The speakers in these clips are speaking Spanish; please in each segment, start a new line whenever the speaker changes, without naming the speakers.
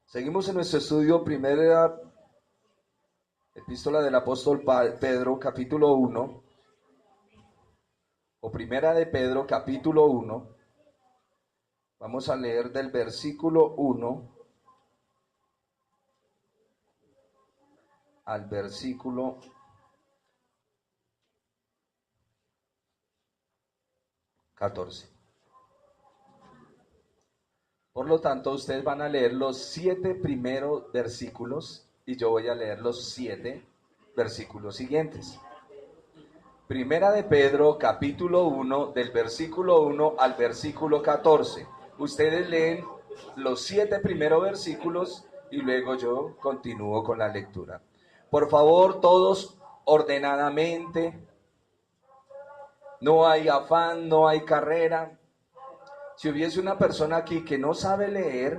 Seguimos en nuestro estudio, primera epístola del apóstol Pedro, capítulo 1, o primera de Pedro, capítulo 1. Vamos a leer del versículo 1 al versículo 14. Por lo tanto, ustedes van a leer los 7 primeros versículos y yo voy a leer los 7 versículos siguientes. Primera de Pedro, capítulo 1, del versículo 1 al versículo 14. Ustedes leen los 7 primeros versículos y luego yo continúo con la lectura. Por favor, todos ordenadamente. No hay afán, no hay carrera. Si hubiese una persona aquí que no sabe leer,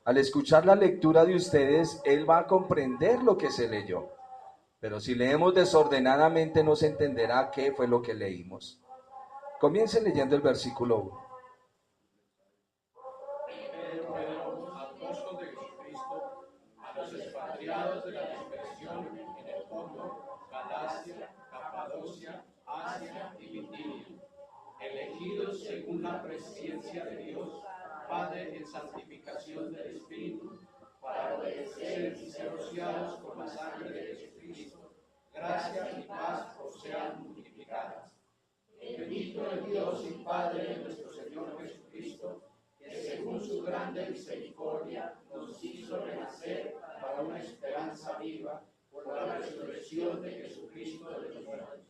al escuchar la lectura de ustedes, él va a comprender lo que se leyó. Pero si leemos desordenadamente, no se entenderá qué fue lo que leímos. Comience leyendo el versículo 1.
Pedro, apóstol de Jesucristo, a los expatriados de la dispersión en el Ponto, Galacia, Capadocia, Asia y Bitinia, elegidos según la presciencia de Dios, Padre en santificación del Espíritu, para obedecer y ser rociados con la sangre de Jesucristo, gracia y paz os sean multiplicadas. Bendito el Dios y Padre de nuestro Señor Jesucristo, que según su grande misericordia nos hizo renacer para una esperanza viva por la resurrección de Jesucristo de los muertos,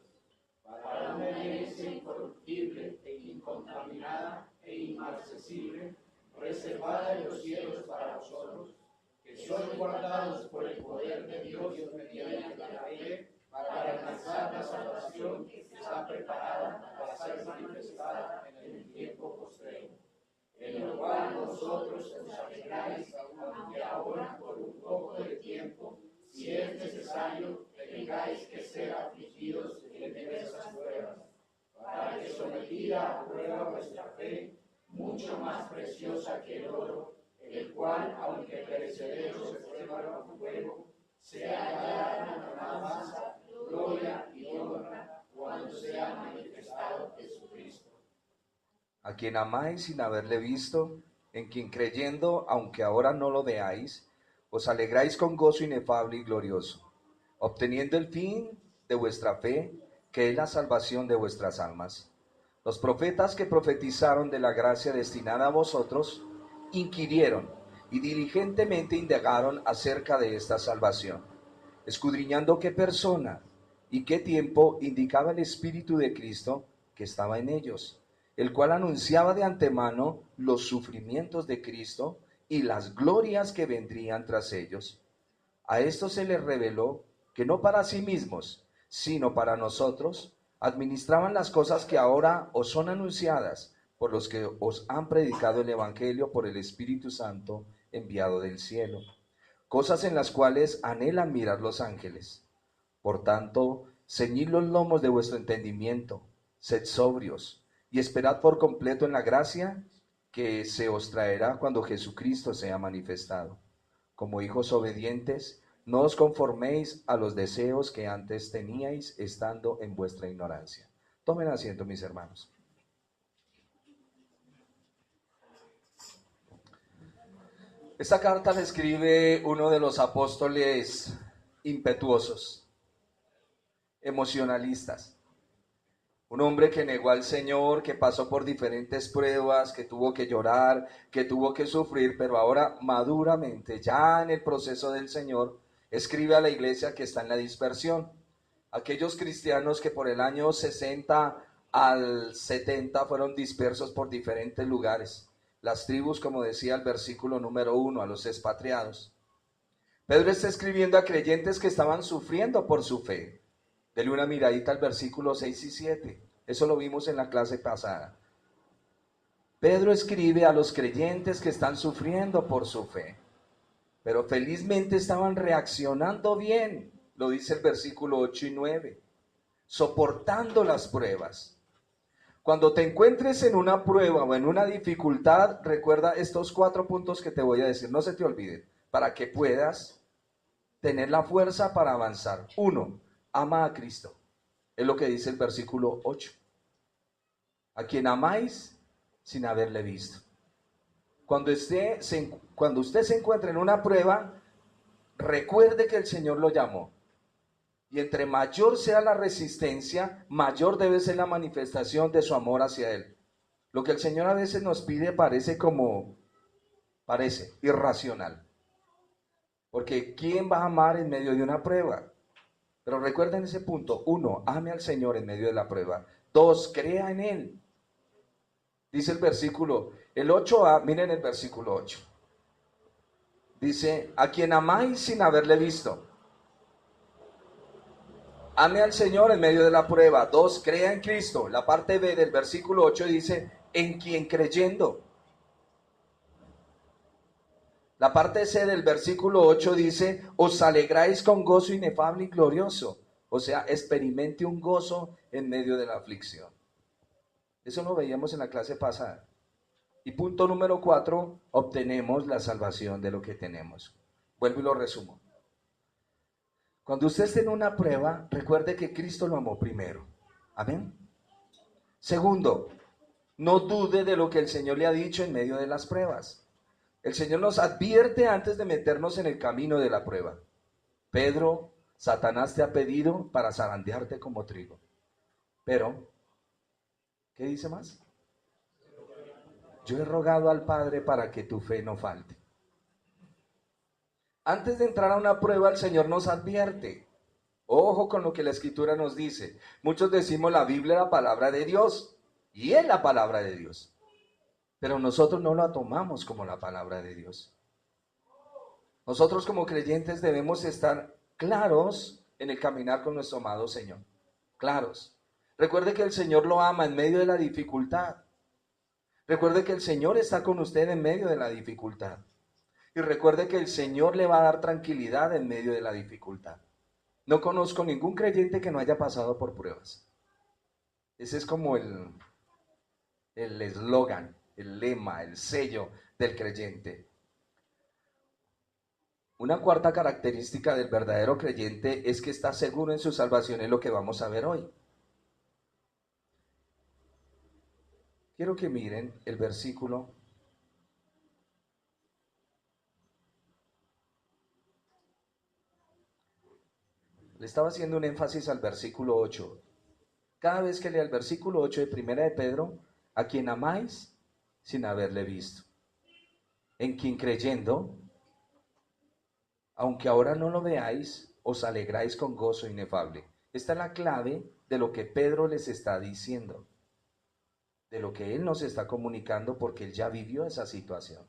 para una herencia incorruptible e incontaminada e inmarcesible, reservada en los cielos para vosotros, que sois guardados por el poder de Dios mediante la fe, para alcanzar la salvación que está preparada para ser manifestada en el tiempo postrero, en lo cual vosotros os alegráis, aunque ahora por un poco de tiempo, si es necesario, tengáis que ser afligidos en diversas pruebas, para que sometida a prueba vuestra fe, mucho más preciosa que el oro, el cual, aunque perecedero se prueba con fuego, sea hallada en alabanza, gloria y honra cuando sea manifestado Jesucristo,
A quien amáis sin haberle visto, en quien creyendo, aunque ahora no lo veáis, os alegráis con gozo inefable y glorioso, obteniendo el fin de vuestra fe, que es la salvación de vuestras almas. Los profetas que profetizaron de la gracia destinada a vosotros, inquirieron y diligentemente indagaron acerca de esta salvación, escudriñando qué persona y qué tiempo indicaba el Espíritu de Cristo que estaba en ellos, el cual anunciaba de antemano los sufrimientos de Cristo y las glorias que vendrían tras ellos. A esto se les reveló que no para sí mismos, sino para nosotros, administraban las cosas que ahora os son anunciadas por los que os han predicado el Evangelio por el Espíritu Santo enviado del cielo, cosas en las cuales anhelan mirar los ángeles. Por tanto, ceñid los lomos de vuestro entendimiento, sed sobrios, y esperad por completo en la gracia que se os traerá cuando Jesucristo sea manifestado. Como hijos obedientes, no os conforméis a los deseos que antes teníais estando en vuestra ignorancia. Tomen asiento, mis hermanos. Esta carta la escribe uno de los apóstoles impetuosos, emocionalistas. Un hombre que negó al Señor, que pasó por diferentes pruebas, que tuvo que llorar, que tuvo que sufrir, pero ahora maduramente, ya en el proceso del Señor, escribe a la iglesia que está en la dispersión. Aquellos cristianos que por el año 60 al 70 fueron dispersos por diferentes lugares. Las tribus, como decía el versículo número 1, a los expatriados. Pedro está escribiendo a creyentes que estaban sufriendo por su fe. Dele una miradita al versículo 6 y 7. Eso lo vimos en la clase pasada. Pedro escribe a los creyentes que están sufriendo por su fe, pero felizmente estaban reaccionando bien, lo dice el versículo 8 y 9, soportando las pruebas. Cuando te encuentres en una prueba o en una dificultad, recuerda estos 4 puntos que te voy a decir, no se te olviden. para que puedas tener la fuerza para avanzar. Uno, ama a Cristo. Es lo que dice el versículo 8. A quien amáis sin haberle visto. Cuando usted se encuentre en una prueba, recuerde que el Señor lo llamó. Y entre mayor sea la resistencia, mayor debe ser la manifestación de su amor hacia Él. Lo que el Señor a veces nos pide parece irracional. Porque ¿quién va a amar en medio de una prueba? Pero recuerden ese punto. Uno, ame al Señor en medio de la prueba. Dos, crea en Él. Dice el versículo, el 8a, miren el versículo 8. Dice, a quien amáis sin haberle visto. Ame al Señor en medio de la prueba. Dos, crea en Cristo. La parte B del versículo 8 dice, en quien creyendo. La parte C del versículo 8 dice, os alegráis con gozo inefable y glorioso. O sea, experimente un gozo en medio de la aflicción. Eso lo veíamos en la clase pasada. Y punto número 4, obtenemos la salvación de lo que tenemos. Vuelvo y lo resumo. Cuando usted esté en una prueba, recuerde que Cristo lo amó primero. Amén. Segundo, no dude de lo que el Señor le ha dicho en medio de las pruebas. El Señor nos advierte antes de meternos en el camino de la prueba. Pedro, Satanás te ha pedido para zarandearte como trigo. Pero, ¿qué dice más? Yo he rogado al Padre para que tu fe no falte. Antes de entrar a una prueba, el Señor nos advierte. Ojo con lo que la Escritura nos dice. Muchos decimos la Biblia es la palabra de Dios. Y es la palabra de Dios. Pero nosotros no la tomamos como la palabra de Dios. Nosotros como creyentes debemos estar claros en el caminar con nuestro amado Señor. Claros. Recuerde que el Señor lo ama en medio de la dificultad. Recuerde que el Señor está con usted en medio de la dificultad. Y recuerde que el Señor le va a dar tranquilidad en medio de la dificultad. No conozco ningún creyente que no haya pasado por pruebas. Ese es como el eslogan, el lema, el sello del creyente. Una cuarta característica del verdadero creyente es que está seguro en su salvación, es lo que vamos a ver hoy. Quiero que miren el versículo. Le estaba haciendo un énfasis al versículo 8. Cada vez que lea el versículo 8 de Primera de Pedro, a quien amáis sin haberle visto, en quien creyendo, aunque ahora no lo veáis, os alegráis con gozo inefable. Esta es la clave de lo que Pedro les está diciendo, de lo que él nos está comunicando, porque él ya vivió esa situación.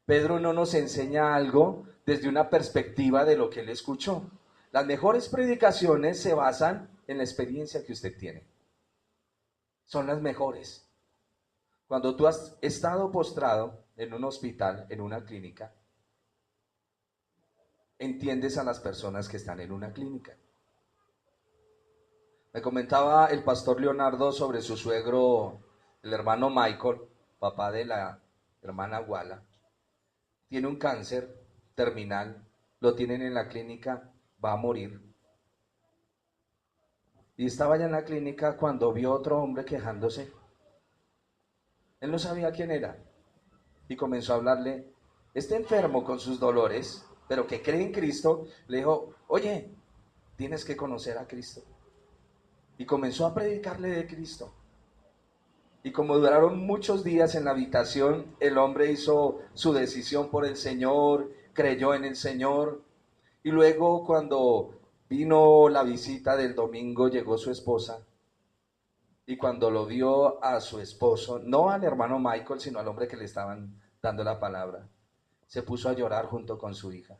Pedro no nos enseña algo desde una perspectiva de lo que él escuchó. Las mejores predicaciones se basan en la experiencia que usted tiene. Son las mejores. Cuando tú has estado postrado en un hospital, en una clínica, entiendes a las personas que están en una clínica. Me comentaba el pastor Leonardo sobre su suegro, el hermano Michael, papá de la hermana Wala. Tiene un cáncer terminal, lo tienen en la clínica, va a morir. Y estaba ya en la clínica cuando vio otro hombre quejándose. Él no sabía quién era. Y comenzó a hablarle, este enfermo con sus dolores, pero que cree en Cristo, le dijo, oye, tienes que conocer a Cristo. Y comenzó a predicarle de Cristo. Y como duraron muchos días en la habitación, el hombre hizo su decisión por el Señor, creyó en el Señor. Y luego cuando vino la visita del domingo, llegó su esposa. Y cuando lo vio a su esposo, no al hermano Michael, sino al hombre que le estaban dando la palabra, se puso a llorar junto con su hija.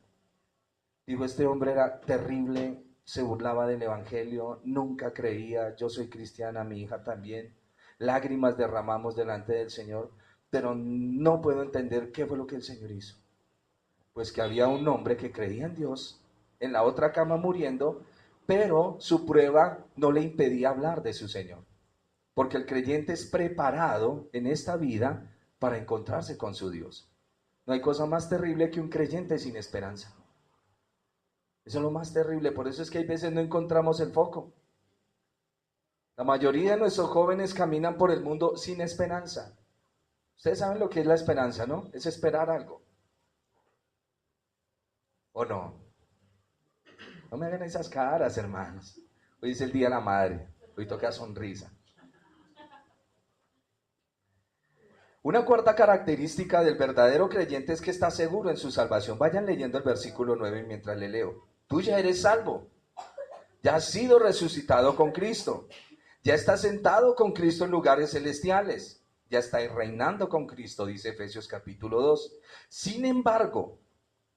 Dijo, este hombre era terrible, se burlaba del evangelio, nunca creía, yo soy cristiana, mi hija también. Lágrimas derramamos delante del Señor, pero no puedo entender qué fue lo que el Señor hizo. Pues que había un hombre que creía en Dios, en la otra cama muriendo, pero su prueba no le impedía hablar de su Señor. Porque el creyente es preparado en esta vida para encontrarse con su Dios. No hay cosa más terrible que un creyente sin esperanza. Eso es lo más terrible, por eso es que hay veces no encontramos el foco. La mayoría de nuestros jóvenes caminan por el mundo sin esperanza. Ustedes saben lo que es la esperanza, ¿no? Es esperar algo. ¿O no? No me hagan esas caras, hermanos. Hoy es el Día de la Madre. Hoy toca sonrisa. Una cuarta característica del verdadero creyente es que está seguro en su salvación. Vayan leyendo el versículo 9 mientras le leo. Tú ya eres salvo. Ya has sido resucitado con Cristo. Ya estás sentado con Cristo en lugares celestiales. Ya estáis reinando con Cristo, dice Efesios capítulo 2. Sin embargo,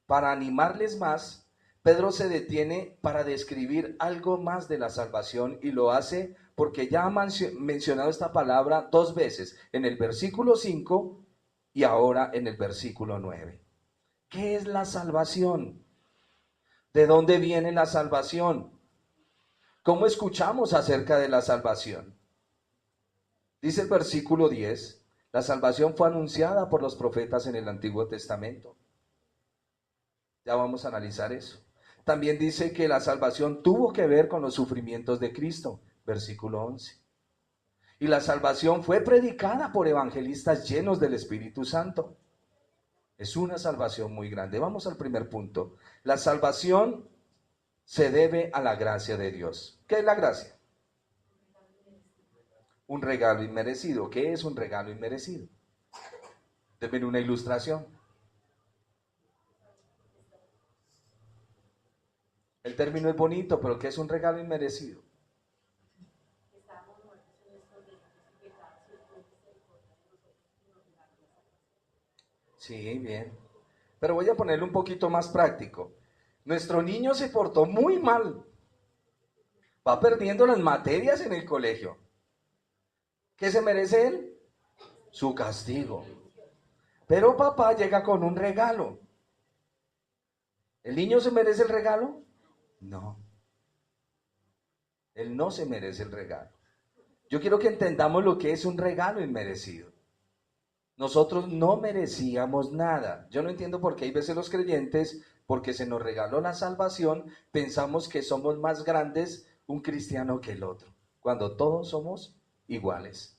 para animarles más, Pedro se detiene para describir algo más de la salvación y lo hace porque ya ha mencionado esta palabra 2 veces, en el versículo 5 y ahora en el versículo 9. ¿Qué es la salvación? ¿De dónde viene la salvación? ¿Cómo escuchamos acerca de la salvación? Dice el versículo 10, la salvación fue anunciada por los profetas en el Antiguo Testamento. Ya vamos a analizar eso. También dice que la salvación tuvo que ver con los sufrimientos de Cristo, versículo 11. Y la salvación fue predicada por evangelistas llenos del Espíritu Santo. Es una salvación muy grande. Vamos al primer punto. La salvación se debe a la gracia de Dios. ¿Qué es la gracia? Un regalo inmerecido. ¿Qué es un regalo inmerecido? Denme una ilustración. El término es bonito, pero ¿qué es un regalo inmerecido? Sí, bien. Pero voy a ponerle un poquito más práctico. Nuestro niño se portó muy mal. Va perdiendo las materias en el colegio. ¿Qué se merece él? Su castigo. Pero papá llega con un regalo. ¿El niño se merece el regalo? No. Él no se merece el regalo. Yo quiero que entendamos lo que es un regalo inmerecido. Nosotros no merecíamos nada. Yo no entiendo por qué hay veces los creyentes, porque se nos regaló la salvación, pensamos que somos más grandes un cristiano que el otro, cuando todos somos iguales.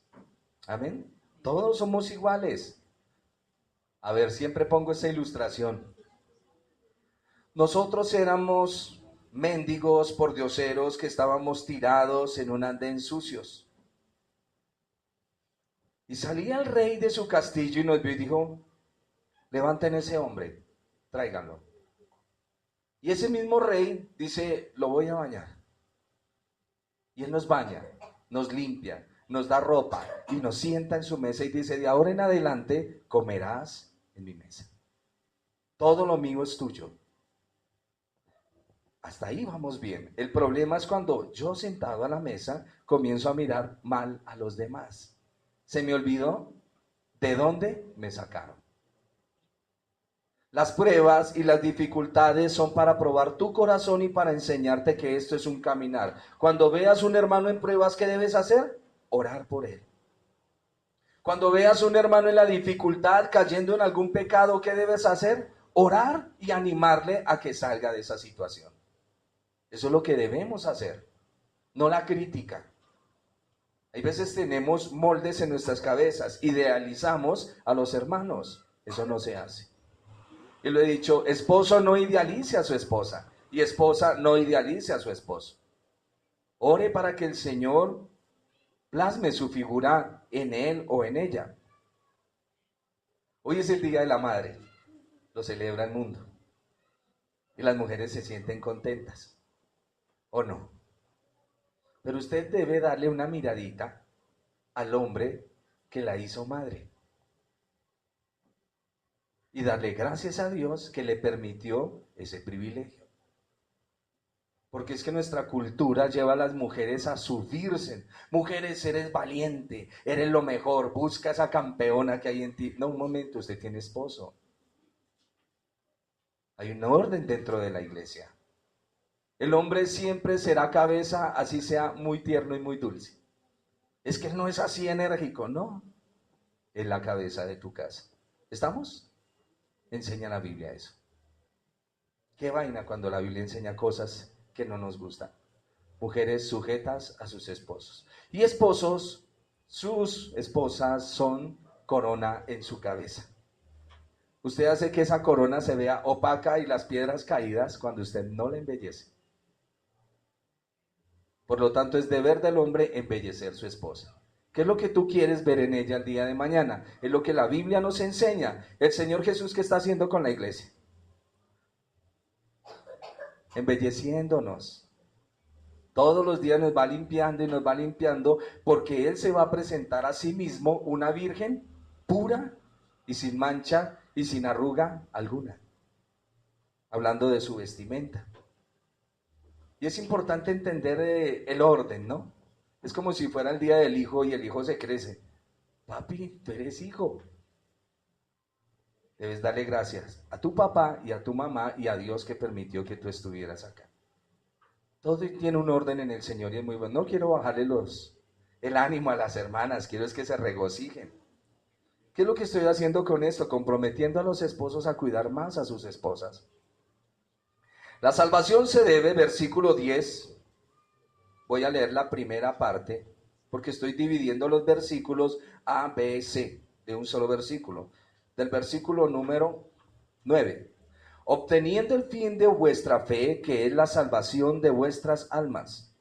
Amén. Todos somos iguales. A ver, siempre pongo esa ilustración. Nosotros éramos mendigos pordioseros que estábamos tirados en un andén sucios. Y salía el rey de su castillo y nos vio y dijo, levanten ese hombre, tráiganlo. Y ese mismo rey dice, lo voy a bañar. Y él nos baña, nos limpia, nos da ropa y nos sienta en su mesa y dice, de ahora en adelante comerás en mi mesa. Todo lo mío es tuyo. Hasta ahí vamos bien. El problema es cuando yo sentado a la mesa comienzo a mirar mal a los demás. Se me olvidó de dónde me sacaron. Las pruebas y las dificultades son para probar tu corazón y para enseñarte que esto es un caminar. Cuando veas un hermano en pruebas, ¿qué debes hacer? Orar por él. Cuando veas un hermano en la dificultad, cayendo en algún pecado, ¿qué debes hacer? Orar y animarle a que salga de esa situación. Eso es lo que debemos hacer, no la crítica. Hay veces tenemos moldes en nuestras cabezas, idealizamos a los hermanos. Eso no se hace. Y lo he dicho, esposo no idealice a su esposa y esposa no idealice a su esposo. Ore para que el Señor plasme su figura en él o en ella. Hoy es el Día de la Madre, lo celebra el mundo. Y las mujeres se sienten contentas, ¿o no? Pero usted debe darle una miradita al hombre que la hizo madre. Y darle gracias a Dios que le permitió ese privilegio. Porque es que nuestra cultura lleva a las mujeres a subirse. Mujeres, eres valiente, eres lo mejor, busca esa campeona que hay en ti. No, un momento, usted tiene esposo. Hay un orden dentro de la iglesia. El hombre siempre será cabeza, así sea muy tierno y muy dulce. Es que él no es así enérgico, no. Es la cabeza de tu casa. ¿Estamos? enseña la Biblia eso? Qué vaina cuando la Biblia enseña cosas que no nos gustan. Mujeres sujetas a sus esposos. Y esposos, sus esposas son corona en su cabeza. Usted hace que esa corona se vea opaca y las piedras caídas cuando usted no la embellece. Por lo tanto, es deber del hombre embellecer su esposa. ¿Qué es lo que tú quieres ver en ella el día de mañana? Es lo que la Biblia nos enseña. El Señor Jesús, ¿qué está haciendo con la iglesia? Embelleciéndonos. Todos los días nos va limpiando y nos va limpiando porque Él se va a presentar a sí mismo una virgen pura y sin mancha y sin arruga alguna. Hablando de su vestimenta. Y es importante entender el orden, ¿no? Es como si fuera el día del hijo y el hijo se crece. Papi, tú eres hijo. Debes darle gracias a tu papá y a tu mamá y a Dios que permitió que tú estuvieras acá. Todo tiene un orden en el Señor y es muy bueno. No quiero bajarle el ánimo a las hermanas, quiero es que se regocijen. ¿Qué es lo que estoy haciendo con esto? Comprometiendo a los esposos a cuidar más a sus esposas. La salvación se debe, versículo 10, voy a leer la primera parte, porque estoy dividiendo los versículos A, B, C, de un solo versículo. Del versículo número 9. Obteniendo el fin de vuestra fe, que es la salvación de vuestras almas.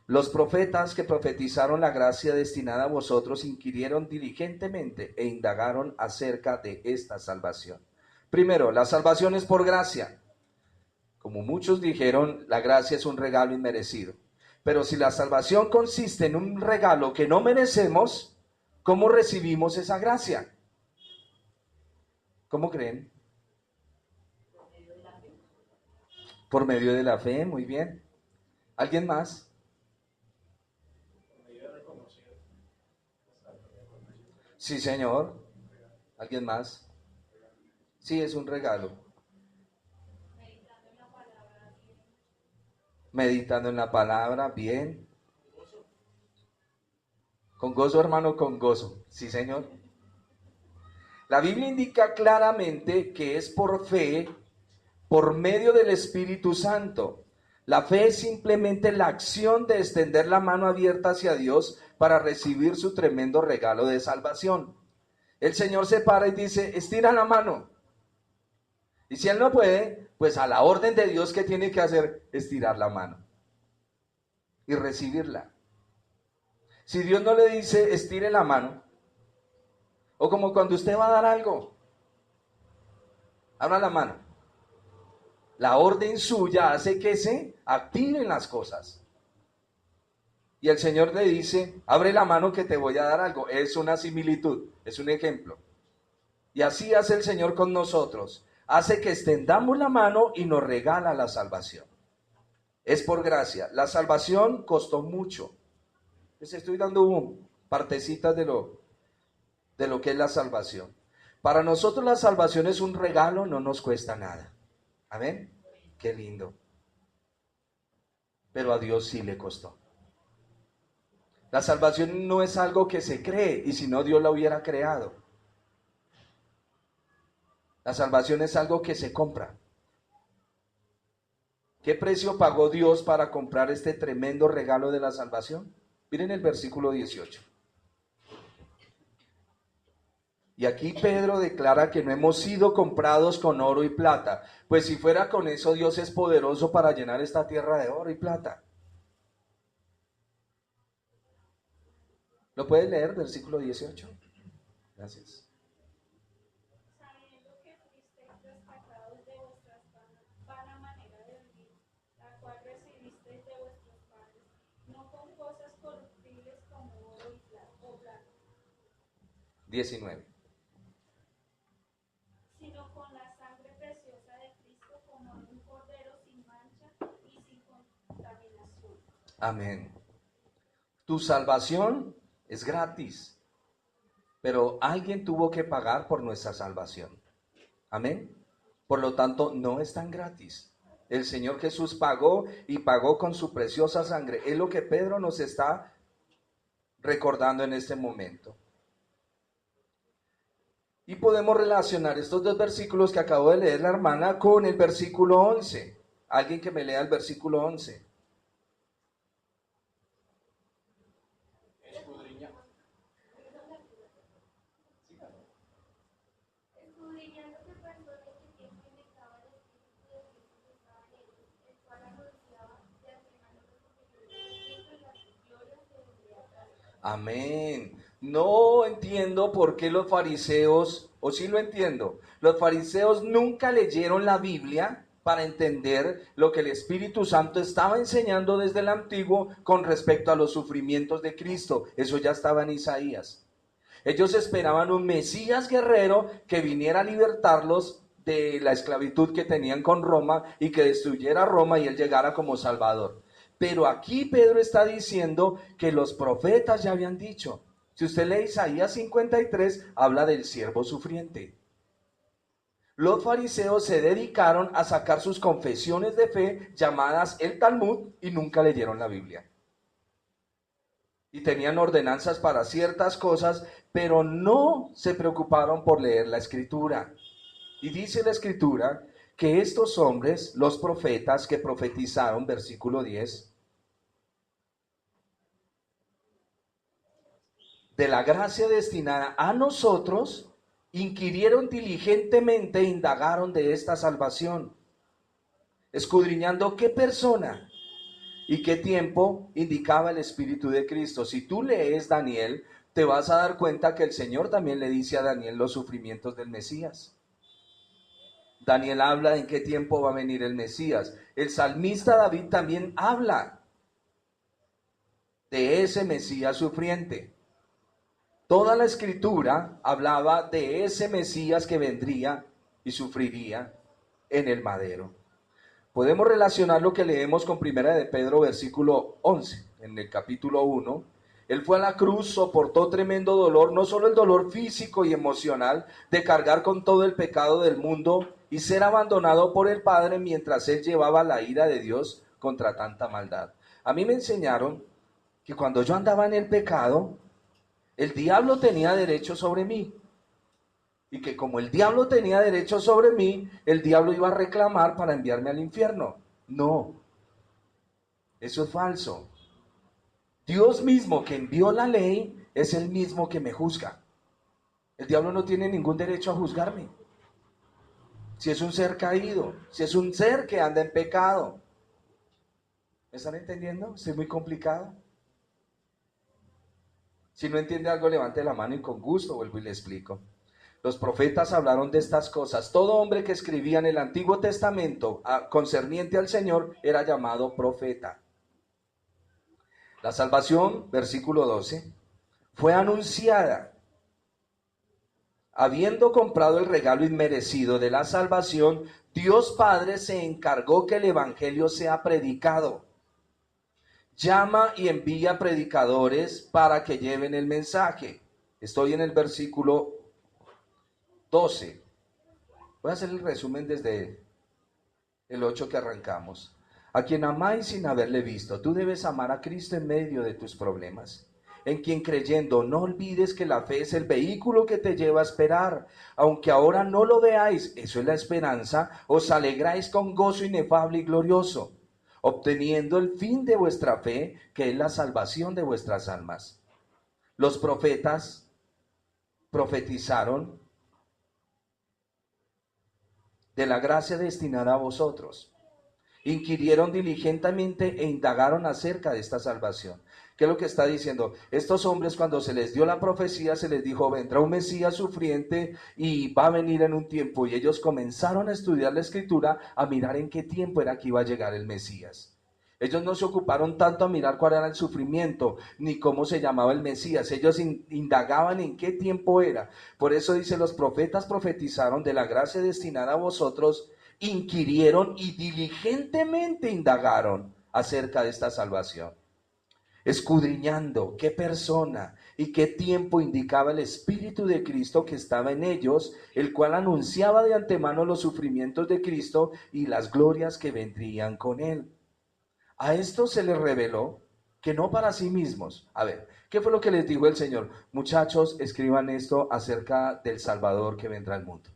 Los profetas que profetizaron la gracia destinada a vosotros inquirieron diligentemente e indagaron acerca de esta salvación. Primero, la salvación es por gracia. Como muchos dijeron, la gracia es un regalo inmerecido. Pero si la salvación consiste en un regalo que no merecemos, ¿cómo recibimos esa gracia? ¿Cómo creen? Por medio de la fe, muy bien. ¿Alguien más? Sí, señor. ¿Alguien más? Sí, es un regalo. Meditando en la palabra, bien. Con gozo, hermano, con gozo. Sí, señor. La Biblia indica claramente que es por fe, por medio del Espíritu Santo. La fe es simplemente la acción de extender la mano abierta hacia Dios para recibir su tremendo regalo de salvación. El Señor se para y dice, estira la mano. Y si Él no puede, pues a la orden de Dios, ¿qué tiene que hacer? Estirar la mano y recibirla. Si Dios no le dice, estire la mano, o como cuando usted va a dar algo, abra la mano. La orden suya hace que se activen las cosas. Y el Señor le dice, abre la mano que te voy a dar algo. Es una similitud, es un ejemplo. Y así hace el Señor con nosotros. Hace que extendamos la mano y nos regala la salvación. Es por gracia. La salvación costó mucho. Les estoy dando partecitas de lo que es la salvación. Para nosotros la salvación es un regalo, no nos cuesta nada. Amén. Qué lindo. Pero a Dios sí le costó. La salvación no es algo que se cree, y si no Dios la hubiera creado. La salvación es algo que se compra. ¿Qué precio pagó Dios para comprar este tremendo regalo de la salvación? Miren el versículo 18. Y aquí Pedro declara que no hemos sido comprados con oro y plata, pues si fuera con eso Dios es poderoso para llenar esta tierra de oro y plata. ¿Lo puedes leer, versículo 18? Gracias.
Sabiendo que fuisteis rescatados de vuestra vana manera de vivir, la cual recibisteis de vuestros padres, no con cosas corruptibles como oro y plata,
19.
sino con la sangre preciosa de Cristo como de un cordero sin mancha y sin contaminación.
Amén. Tu salvación es gratis, pero alguien tuvo que pagar por nuestra salvación. Amén. Por lo tanto, no es tan gratis. El Señor Jesús pagó y pagó con su preciosa sangre. Es lo que Pedro nos está recordando en este momento. Y podemos relacionar estos dos versículos que acabo de leer la hermana con el versículo 11. Alguien que me lea el versículo 11.
Escudriña.
Escudriñando qué persona y qué tiempo indicaba el Espíritu de Cristo que estaba en ellos, el cual anunciaba de antemano los sufrimientos de Cristo y las glorias que vendría a traer.
Amén. No entiendo por qué los fariseos, o sí lo entiendo, los fariseos nunca leyeron la Biblia para entender lo que el Espíritu Santo estaba enseñando desde el Antiguo con respecto a los sufrimientos de Cristo. Eso ya estaba en Isaías. Ellos esperaban un Mesías guerrero que viniera a libertarlos de la esclavitud que tenían con Roma y que destruyera Roma y él llegara como Salvador. Pero aquí Pedro está diciendo que los profetas ya habían dicho. Si usted lee Isaías 53, habla del siervo sufriente. Los fariseos se dedicaron a sacar sus confesiones de fe llamadas el Talmud y nunca leyeron la Biblia. Y tenían ordenanzas para ciertas cosas, pero no se preocuparon por leer la Escritura. Y dice la Escritura que estos hombres, los profetas que profetizaron, versículo 10, de la gracia destinada a nosotros, inquirieron diligentemente e indagaron de esta salvación, escudriñando qué persona y qué tiempo indicaba el Espíritu de Cristo. Si tú lees Daniel, te vas a dar cuenta que el Señor también le dice a Daniel los sufrimientos del Mesías. Daniel habla de en qué tiempo va a venir el Mesías. El salmista David también habla de ese Mesías sufriente. Toda la Escritura hablaba de ese Mesías que vendría y sufriría en el madero. Podemos relacionar lo que leemos con Primera de Pedro, versículo 11, en el capítulo 1. Él fue a la cruz, soportó tremendo dolor, no solo el dolor físico y emocional de cargar con todo el pecado del mundo y ser abandonado por el Padre mientras él llevaba la ira de Dios contra tanta maldad. A mí me enseñaron que cuando yo andaba en el pecado, el diablo tenía derecho sobre mí. Y que como el diablo tenía derecho sobre mí, el diablo iba a reclamar para enviarme al infierno. No, eso es falso. Dios mismo que envió la ley es el mismo que me juzga. El diablo no tiene ningún derecho a juzgarme. Si es un ser caído, si es un ser que anda en pecado. ¿Me están entendiendo? ¿Estoy muy complicado? Si no entiende algo, levante la mano y con gusto vuelvo y le explico. Los profetas hablaron de estas cosas. Todo hombre que escribía en el Antiguo Testamento concerniente al Señor era llamado profeta. La salvación, versículo 12, fue anunciada. Habiendo comprado el regalo inmerecido de la salvación, Dios Padre se encargó que el Evangelio sea predicado. Llama y envía predicadores para que lleven el mensaje. Estoy en el versículo 12. Voy a hacer el resumen desde el 8 que arrancamos. A quien amáis sin haberle visto, tú debes amar a Cristo en medio de tus problemas. En quien creyendo no olvides que la fe es el vehículo que te lleva a esperar. Aunque ahora no lo veáis, eso es la esperanza, os alegráis con gozo inefable y glorioso, obteniendo el fin de vuestra fe, que es la salvación de vuestras almas. Los profetas profetizaron de la gracia destinada a vosotros. Inquirieron diligentemente e indagaron acerca de esta salvación. ¿Qué es lo que está diciendo? Estos hombres, cuando se les dio la profecía, se les dijo, vendrá un Mesías sufriente y va a venir en un tiempo. Y ellos comenzaron a estudiar la Escritura, a mirar en qué tiempo era que iba a llegar el Mesías. Ellos no se ocuparon tanto a mirar cuál era el sufrimiento, ni cómo se llamaba el Mesías. Ellos indagaban en qué tiempo era. Por eso dice, los profetas profetizaron de la gracia destinada a vosotros, inquirieron y diligentemente indagaron acerca de esta salvación, escudriñando qué persona y qué tiempo indicaba el Espíritu de Cristo que estaba en ellos, el cual anunciaba de antemano los sufrimientos de Cristo y las glorias que vendrían con él. A esto se les reveló que no para sí mismos. A ver, ¿Qué fue lo que les dijo el Señor? Muchachos, escriban esto acerca del Salvador que vendrá al mundo.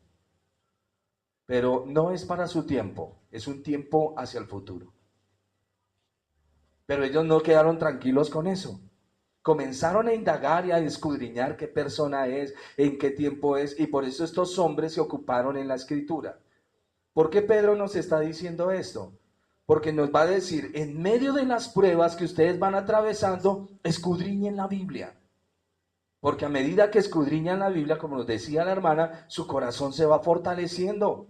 Pero no es para su tiempo, es un tiempo hacia el futuro. Pero ellos no quedaron tranquilos con eso. Comenzaron a indagar y a escudriñar qué persona es, en qué tiempo es, y por eso estos hombres se ocuparon en la escritura. ¿Por qué Pedro nos está diciendo esto? Porque nos va a decir, en medio de las pruebas que ustedes van atravesando, escudriñen la Biblia. Porque a medida que escudriñan la Biblia, como nos decía la hermana, su corazón se va fortaleciendo,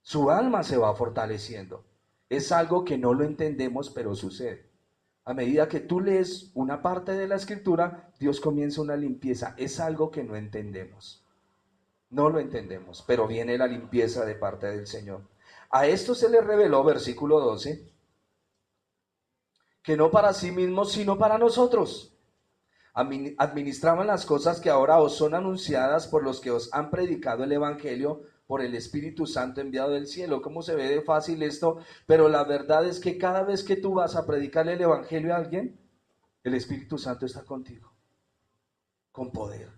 su alma se va fortaleciendo. Es algo que no lo entendemos, pero sucede. A medida que tú lees una parte de la escritura, Dios comienza una limpieza. Es algo que no entendemos. No lo entendemos, pero viene la limpieza de parte del Señor. A esto se le reveló, versículo 12, que no para sí mismos, sino para nosotros. Administraban las cosas que ahora os son anunciadas por los que os han predicado el Evangelio por el Espíritu Santo enviado del cielo. ¿Cómo se ve de fácil esto? Pero la verdad es que cada vez que tú vas a predicarle el Evangelio a alguien, el Espíritu Santo está contigo, con poder.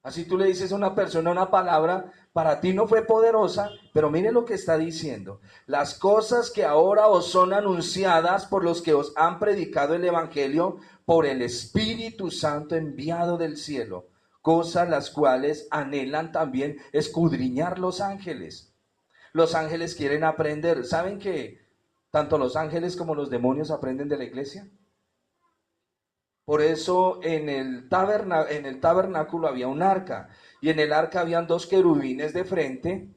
Así tú le dices a una persona una palabra, para ti no fue poderosa, pero mire lo que está diciendo. Las cosas que ahora os son anunciadas por los que os han predicado el Evangelio por el Espíritu Santo enviado del cielo, cosas las cuales anhelan también escudriñar los ángeles. Los ángeles quieren aprender. ¿Saben que tanto los ángeles como los demonios aprenden de la iglesia? Por eso en el tabernáculo había un arca, y en el arca habían dos querubines de frente,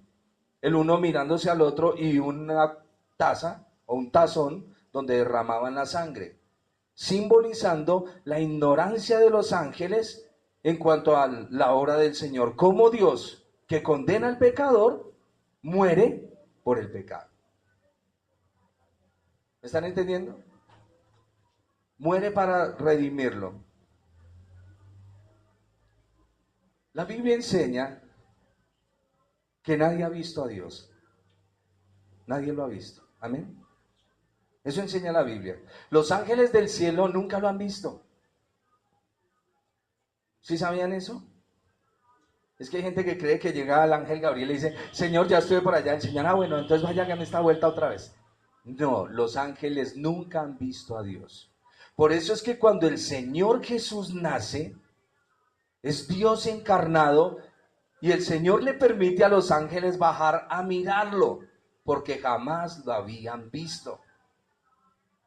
el uno mirándose al otro, y una taza o un tazón donde derramaban la sangre, simbolizando la ignorancia de los ángeles en cuanto a la obra del Señor. Como Dios, que condena al pecador, muere por el pecado. ¿Me están entendiendo? Muere para redimirlo. La Biblia enseña que nadie ha visto a Dios. Nadie lo ha visto. Amén. Eso enseña la Biblia. Los ángeles del cielo nunca lo han visto. ¿Sí sabían eso? Es que hay gente que cree que llega al ángel Gabriel y dice, Señor, ya estuve por allá. El Señor, bueno, entonces vaya, hágame esta vuelta otra vez. No, los ángeles nunca han visto a Dios. Por eso es que cuando el Señor Jesús nace, es Dios encarnado, y el Señor le permite a los ángeles bajar a mirarlo, porque jamás lo habían visto.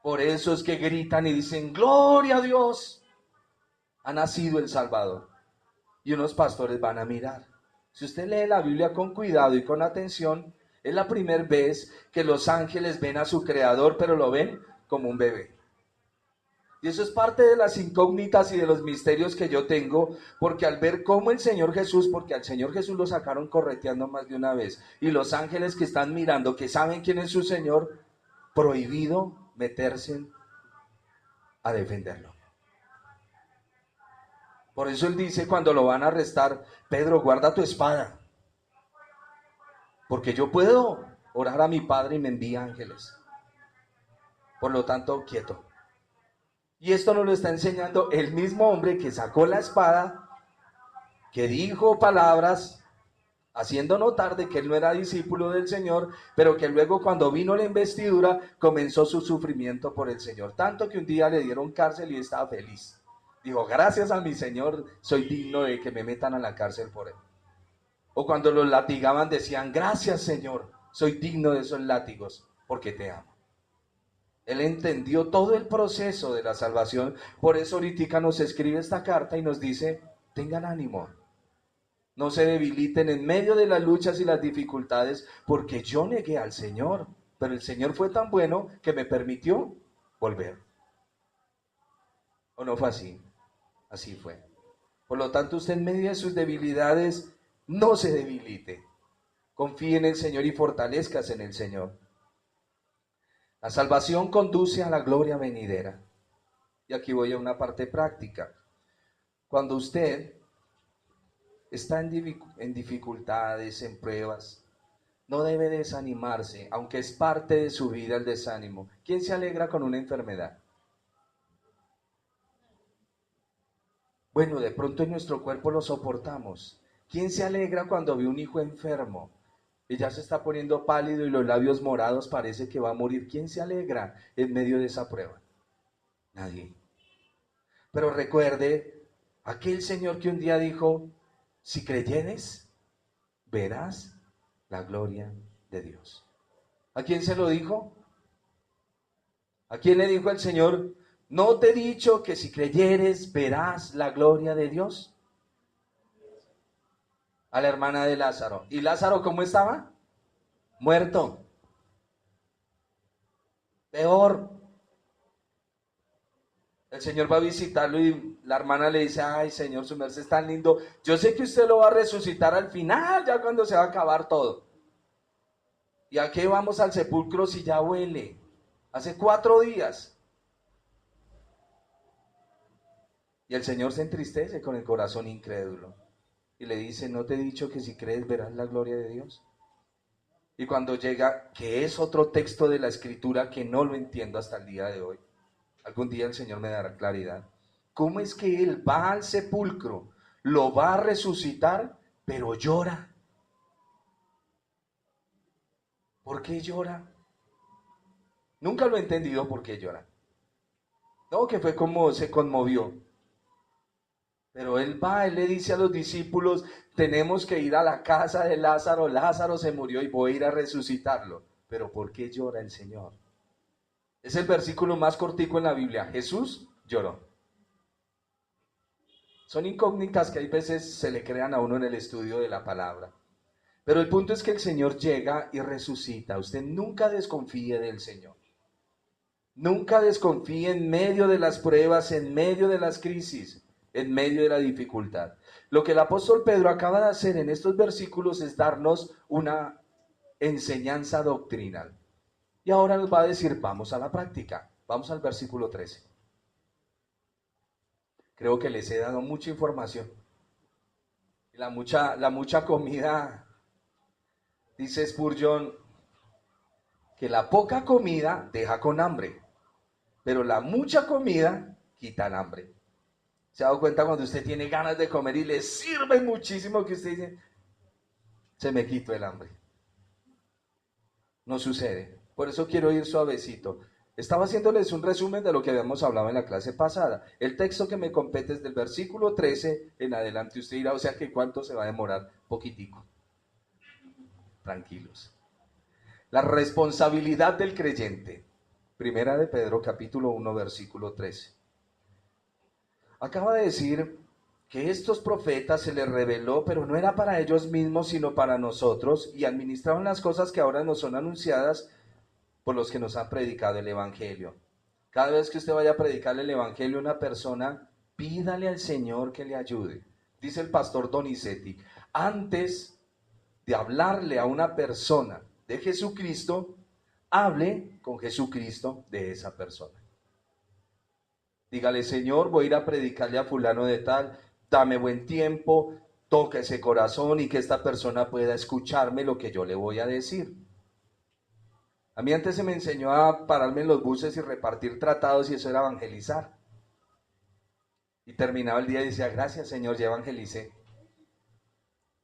Por eso es que gritan y dicen, gloria a Dios, ha nacido el Salvador. Y unos pastores van a mirar. Si usted lee la Biblia con cuidado y con atención, es la primera vez que los ángeles ven a su Creador, pero lo ven como un bebé. Y eso es parte de las incógnitas y de los misterios que yo tengo, porque al ver cómo el Señor Jesús, porque al Señor Jesús lo sacaron correteando más de una vez, y los ángeles que están mirando, que saben quién es su Señor, prohibido meterse a defenderlo. Por eso él dice cuando lo van a arrestar, Pedro, guarda tu espada, porque yo puedo orar a mi Padre y me envía ángeles. Por lo tanto, quieto. Y esto nos lo está enseñando el mismo hombre que sacó la espada, que dijo palabras, haciendo notar de que él no era discípulo del Señor, pero que luego cuando vino la investidura comenzó su sufrimiento por el Señor. Tanto que un día le dieron cárcel y estaba feliz. Dijo, gracias a mi Señor soy digno de que me metan a la cárcel por él. O cuando los latigaban decían, gracias Señor, soy digno de esos látigos porque te amo. Él entendió todo el proceso de la salvación. Por eso ahorita nos escribe esta carta y nos dice, tengan ánimo. No se debiliten en medio de las luchas y las dificultades, porque yo negué al Señor, pero el Señor fue tan bueno que me permitió volver. ¿O no fue así? Así fue. Por lo tanto, usted en medio de sus debilidades, no se debilite. Confíe en el Señor y fortalezcase en el Señor. La salvación conduce a la gloria venidera. Y aquí voy a una parte práctica. Cuando usted está en dificultades, en pruebas, no debe desanimarse, aunque es parte de su vida el desánimo. ¿Quién se alegra con una enfermedad? Bueno, de pronto en nuestro cuerpo lo soportamos. ¿Quién se alegra cuando ve un hijo enfermo? Y ya se está poniendo pálido y los labios morados, parece que va a morir. ¿Quién se alegra en medio de esa prueba? Nadie. Pero recuerde, aquel Señor que un día dijo, si creyeres, verás la gloria de Dios. ¿A quién se lo dijo? ¿A quién le dijo el Señor? ¿No te he dicho que si creyeres, verás la gloria de Dios? A la hermana de Lázaro. ¿Y Lázaro cómo estaba? Muerto. Peor. El Señor va a visitarlo y la hermana le dice, ay Señor, su merced es tan lindo. Yo sé que usted lo va a resucitar al final, ya cuando se va a acabar todo. ¿Y a qué vamos al sepulcro si ya huele? Hace 4 días. Y el Señor se entristece con el corazón incrédulo. Y le dice, ¿no te he dicho que si crees verás la gloria de Dios? Y cuando llega, que es otro texto de la Escritura que no lo entiendo hasta el día de hoy. Algún día el Señor me dará claridad. ¿Cómo es que Él va al sepulcro, lo va a resucitar, pero llora? ¿Por qué llora? Nunca lo he entendido por qué llora. No, que fue como se conmovió. Pero Él va, Él le dice a los discípulos, tenemos que ir a la casa de Lázaro, Lázaro se murió y voy a ir a resucitarlo. Pero ¿por qué llora el Señor? Es el versículo más cortico en la Biblia. Jesús lloró. Son incógnitas que hay veces se le crean a uno en el estudio de la palabra. Pero el punto es que el Señor llega y resucita. Usted nunca desconfíe del Señor. Nunca desconfíe en medio de las pruebas, en medio de las crisis, en medio de la dificultad. Lo que el apóstol Pedro acaba de hacer en estos versículos es darnos una enseñanza doctrinal. Y ahora nos va a decir, vamos a la práctica. Vamos al versículo 13. Creo que les he dado mucha información. La mucha comida, dice Spurgeon, que la poca comida deja con hambre, pero la mucha comida quita el hambre. ¿Se ha dado cuenta cuando usted tiene ganas de comer y le sirve muchísimo que usted dice, se me quitó el hambre? No sucede. Por eso quiero ir suavecito. Estaba haciéndoles un resumen de lo que habíamos hablado en la clase pasada. El texto que me compete es del versículo 13 en adelante. Usted dirá, o sea que ¿cuánto se va a demorar? Poquitico. Tranquilos. La responsabilidad del creyente. Primera de Pedro, capítulo 1, versículo 13. Acaba de decir que estos profetas se les reveló, pero no era para ellos mismos, sino para nosotros, y administraron las cosas que ahora nos son anunciadas por los que nos han predicado el Evangelio. Cada vez que usted vaya a predicarle el Evangelio a una persona, pídale al Señor que le ayude. Dice el pastor Donizetti, antes de hablarle a una persona de Jesucristo, hable con Jesucristo de esa persona. Dígale, Señor, voy a ir a predicarle a fulano de tal, dame buen tiempo, toca ese corazón y que esta persona pueda escucharme lo que yo le voy a decir. A mí antes se me enseñó a pararme en los buses y repartir tratados y eso era evangelizar. Y terminaba el día y decía, gracias Señor, ya evangelicé.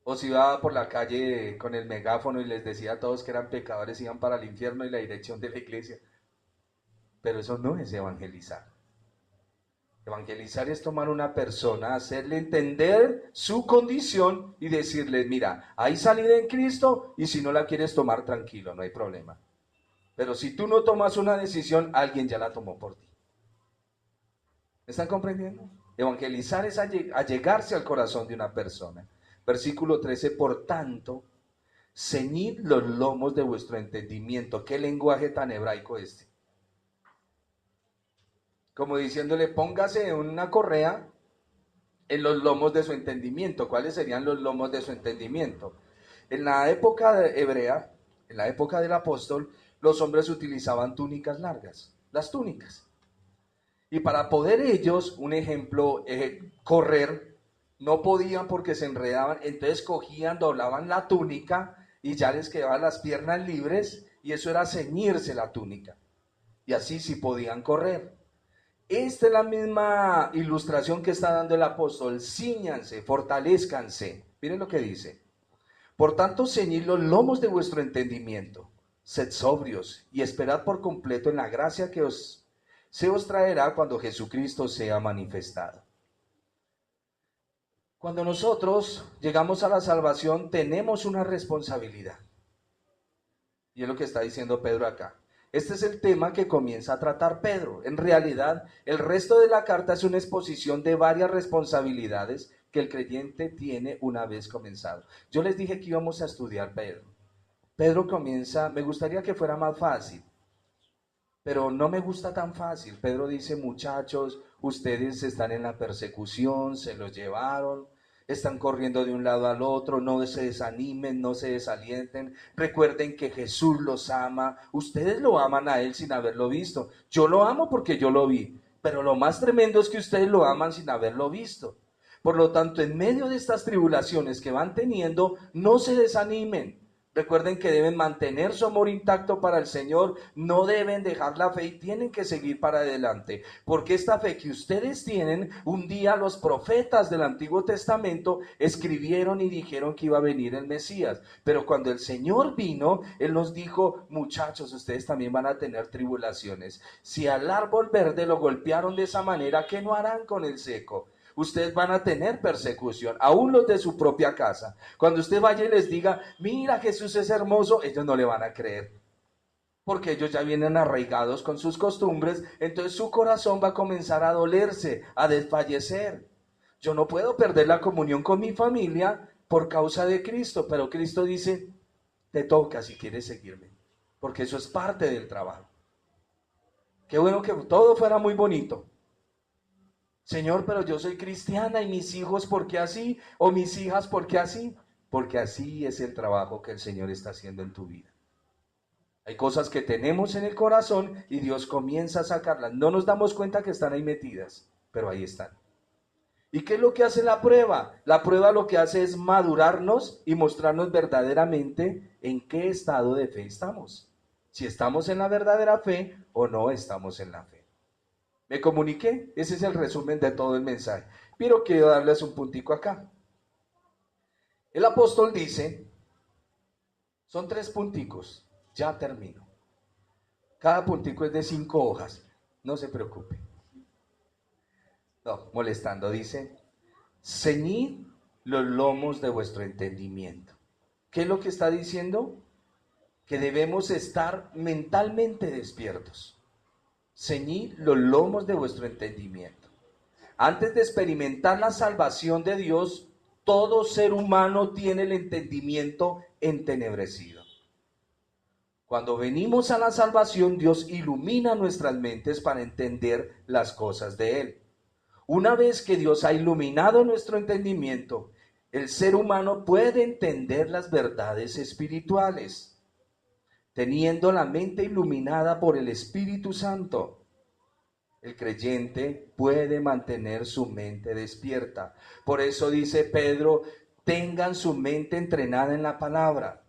O si iba por la calle con el megáfono y les decía a todos que eran pecadores, iban para el infierno y la dirección de la iglesia. Pero eso no es evangelizar. Evangelizar es tomar una persona, hacerle entender su condición y decirle, mira, hay salida en Cristo y si no la quieres tomar, tranquilo, no hay problema. Pero si tú no tomas una decisión, alguien ya la tomó por ti. ¿Me están comprendiendo? Evangelizar es allegarse al corazón de una persona. Versículo 13, por tanto, ceñid los lomos de vuestro entendimiento. ¿Qué lenguaje tan hebraico este? Como diciéndole, póngase una correa en los lomos de su entendimiento. ¿Cuáles serían los lomos de su entendimiento? En la época hebrea, en la época del apóstol, los hombres utilizaban túnicas largas, las túnicas. Y para poder ellos, un ejemplo, correr, no podían porque se enredaban, entonces cogían, doblaban la túnica y ya les quedaban las piernas libres y eso era ceñirse la túnica. Y así sí podían correr. Esta es la misma ilustración que está dando el apóstol. Cíñanse, fortalezcanse. Miren lo que dice. Por tanto, ceñid los lomos de vuestro entendimiento, sed sobrios y esperad por completo en la gracia que se os traerá cuando Jesucristo sea manifestado. Cuando nosotros llegamos a la salvación, tenemos una responsabilidad. Y es lo que está diciendo Pedro acá. Este es el tema que comienza a tratar Pedro. En realidad, el resto de la carta es una exposición de varias responsabilidades que el creyente tiene una vez comenzado. Yo les dije que íbamos a estudiar Pedro. Pedro comienza, me gustaría que fuera más fácil, pero no me gusta tan fácil. Pedro dice, muchachos, ustedes están en la persecución, se los llevaron, están corriendo de un lado al otro, no se desanimen, no se desalienten, recuerden que Jesús los ama, ustedes lo aman a Él sin haberlo visto, yo lo amo porque yo lo vi, pero lo más tremendo es que ustedes lo aman sin haberlo visto. Por lo tanto, en medio de estas tribulaciones que van teniendo, no se desanimen. Recuerden que deben mantener su amor intacto para el Señor, no deben dejar la fe y tienen que seguir para adelante, porque esta fe que ustedes tienen, un día los profetas del Antiguo Testamento escribieron y dijeron que iba a venir el Mesías, pero cuando el Señor vino, Él nos dijo, muchachos, ustedes también van a tener tribulaciones. Si al árbol verde lo golpearon de esa manera, ¿qué no harán con el seco? Ustedes van a tener persecución, aún los de su propia casa. Cuando usted vaya y les diga, mira, Jesús es hermoso, ellos no le van a creer, porque ellos ya vienen arraigados con sus costumbres, entonces su corazón va a comenzar a dolerse, a desfallecer. Yo no puedo perder la comunión con mi familia por causa de Cristo, pero Cristo dice, te toca si quieres seguirme, porque eso es parte del trabajo. Qué bueno que todo fuera muy bonito. Señor, pero yo soy cristiana y mis hijos, ¿por qué así? O mis hijas, ¿por qué así? Porque así es el trabajo que el Señor está haciendo en tu vida. Hay cosas que tenemos en el corazón y Dios comienza a sacarlas. No nos damos cuenta que están ahí metidas, pero ahí están. ¿Y qué es lo que hace la prueba? La prueba lo que hace es madurarnos y mostrarnos verdaderamente en qué estado de fe estamos. Si estamos en la verdadera fe o no estamos en la fe. ¿Me comuniqué? Ese es el resumen de todo el mensaje. Pero quiero darles un puntico acá. El apóstol dice, son 3 punticos, ya termino. Cada puntico es de 5 hojas, no se preocupe. No, molestando, dice, ceñid los lomos de vuestro entendimiento. ¿Qué es lo que está diciendo? Que debemos estar mentalmente despiertos. Ceñid los lomos de vuestro entendimiento. Antes de experimentar la salvación de Dios, todo ser humano tiene el entendimiento entenebrecido. Cuando venimos a la salvación, Dios ilumina nuestras mentes para entender las cosas de Él. Una vez que Dios ha iluminado nuestro entendimiento, el ser humano puede entender las verdades espirituales. Teniendo la mente iluminada por el Espíritu Santo, el creyente puede mantener su mente despierta. Por eso dice Pedro, tengan su mente entrenada en la palabra.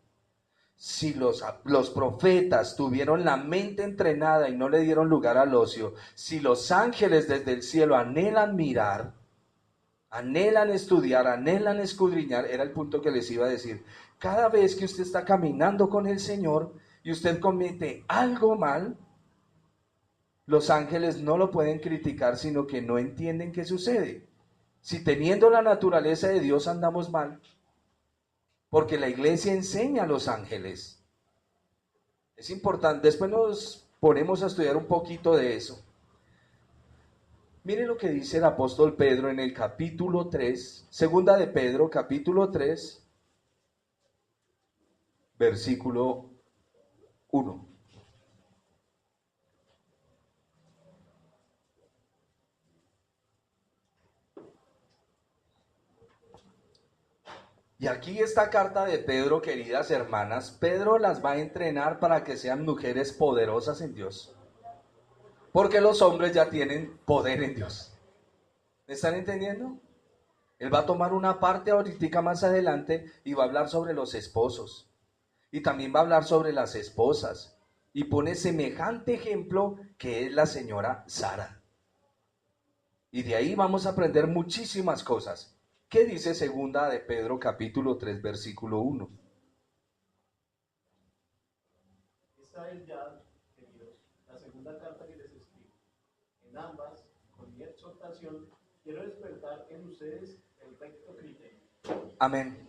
Si los profetas tuvieron la mente entrenada y no le dieron lugar al ocio, si los ángeles desde el cielo anhelan mirar, anhelan estudiar, anhelan escudriñar, era el punto que les iba a decir. Cada vez que usted está caminando con el Señor y usted comete algo mal, los ángeles no lo pueden criticar, sino que no entienden qué sucede. Si teniendo la naturaleza de Dios andamos mal, porque la iglesia enseña a los ángeles. Es importante, después nos ponemos a estudiar un poquito de eso. Mire lo que dice el apóstol Pedro en el capítulo 3, segunda de Pedro, capítulo 3, versículo 1. Y aquí esta carta de Pedro, queridas hermanas, Pedro las va a entrenar para que sean mujeres poderosas en Dios. Porque los hombres ya tienen poder en Dios. ¿Me están entendiendo? Él va a tomar una parte ahorita más adelante y va a hablar sobre los esposos. Y también va a hablar sobre las esposas. Y pone semejante ejemplo que es la señora Sara. Y de ahí vamos a aprender muchísimas cosas. ¿Qué dice segunda de Pedro capítulo 3 versículo 1?
Esta es ya, queridos, la segunda carta que les escribo. En ambas, con mi exhortación, quiero despertar en ustedes el recto criterio.
Amén.